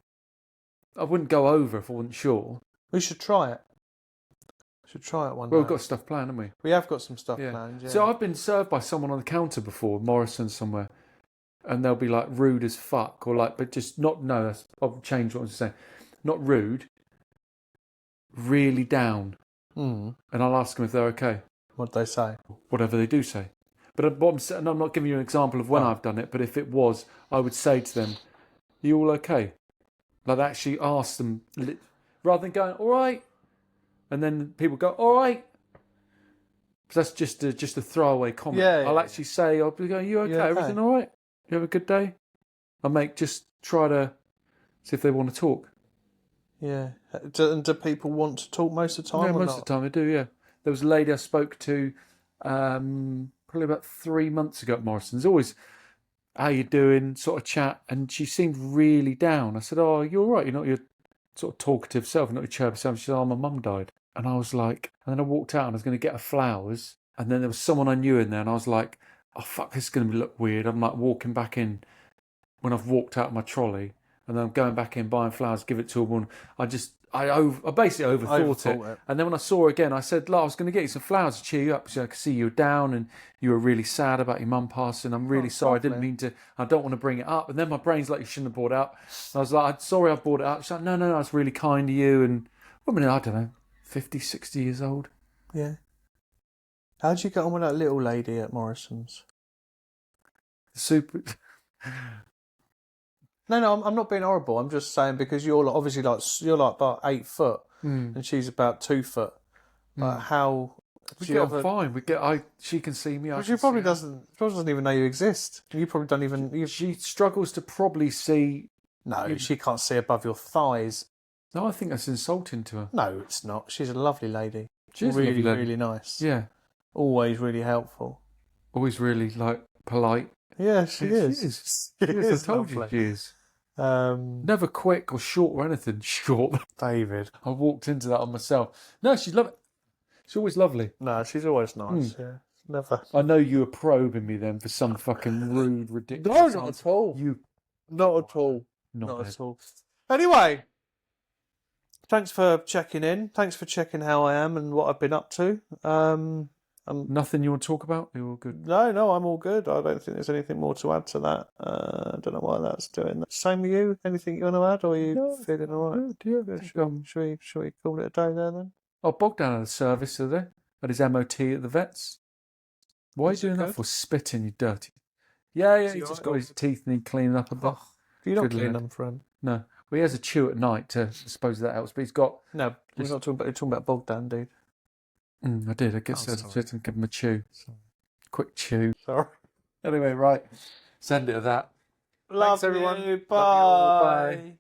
I wouldn't go over if I wasn't sure. We should try it. Should try it one day. Well, we've got stuff planned, haven't we? We have got some stuff planned, yeah. So I've been served by someone on the counter before, Morrison somewhere, and they'll be like rude as fuck, or like, but just not, no, I'll change what I was saying. Not rude, really down. And I'll ask them if they're okay. What'd they say? Whatever they do say. But I'm not giving you an example of when I've done it, but if it was, I would say to them, "Are you all okay?" Like actually ask them, rather than going, "All right," and then people go, "All right." Because that's just a throwaway comment. I'll actually say, "I'll be going, you okay? Everything all right? You have a good day?" Just try to see if they want to talk. Yeah. Do people want to talk most of the time? Yeah, most of the time they do. Yeah. There was a lady I spoke to probably about 3 months ago at Morrison's. Always, "How you doing?" sort of chat, and she seemed really down. I said, "Oh, you're all right. You're not your sort of talkative self, not your chirpy self." She said, "Oh, my mum died." And I was like, and then I walked out and I was going to get her flowers. And then there was someone I knew in there, and I was like, oh, fuck, this is going to look weird. I'm like walking back in when I've walked out of my trolley, and then I'm going back in, buying flowers, give it to a woman. I basically overthought it. Overthought it. And then when I saw her again, I said, look, I was going to get you some flowers to cheer you up. So I could see you were down and you were really sad about your mum passing. I'm really sorry. I didn't mean to. I don't want to bring it up. And then my brain's like, you shouldn't have brought it up. And I was like, I'm sorry I brought it up. She's like, no, it's really kind of you. And woman, I don't know, 50, 60 years old. Yeah. How'd you get on with that little lady at Morrison's? Super. No, I'm not being horrible. I'm just saying because you're obviously you're like about 8 foot and she's about 2 foot. But how We get on fine. She can see me. She probably doesn't even know you exist. You probably don't even. She struggles to probably see. No, she can't see above your thighs. No, I think that's insulting to her. No, it's not. She's a lovely lady. She's really, lovely lady. really nice. Yeah. Always really helpful. Always really polite. Yeah, she is. She is. I told you she is. Never quick or short or anything. Short. David. I walked into that on myself. No, she's lovely. She's always lovely. No, she's always nice. Yeah, never. I know you were probing me then for some fucking rude, ridiculous. No, not at all. Not at all. Not at all. Anyway, thanks for checking in. Thanks for checking how I am and what I've been up to. Nothing you want to talk about? You're all good. No, I'm all good. I don't think there's anything more to add to that. I don't know why that's doing that. Same with you? Anything you want to add, or are you feeling all right? Good, yeah. Should we call it a day there then? Oh, Bogdan had a service today at his MOT at the vets. Why are you doing that for? Spitting, you dirty. Yeah, he's just got his teeth and he's cleaning up a bit. Do you not clean them, friend? No. Well, he has a chew at night to suppose that helps, but he's got... No, we're not talking about Bogdan, dude. I did. I guess I didn't give him a chew. Sorry. Quick chew. Sorry. Anyway, right. Send it to that. Thanks, everyone. Bye. Love you all. Bye.